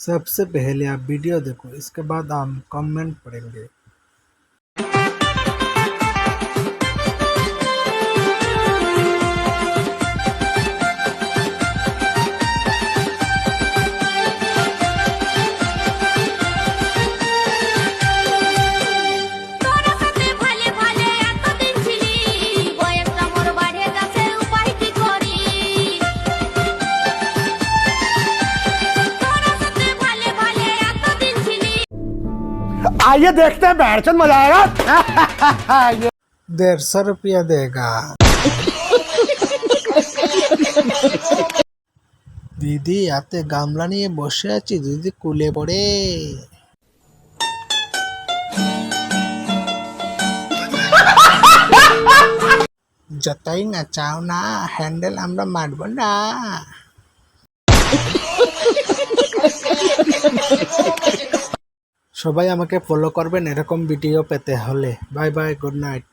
सबसे पहले आप वीडियो देखो, इसके बाद हम कमेंट पढ़ेंगे। তোরা সাথে ভালে ভালে এতদিন ছিলি, বয়সটা মোর বাড়ে গেছে, উপায় কি করি? তোরা সাথে ভালে ভালে এতদিন ছিলি। आइए देखते हैं बैठचंद मजा आएगा। 150 रुपया देगा। দিদি হাতে গামলা নিয়ে বসে আছি, দিদি কুলে পড়ে। যতই না চাও না, হ্যান্ডেল আমরা মারবো না। সবাই আমাকে ফলো করবেন এরকম ভিডিও পেতে হলে। Bye bye, good night.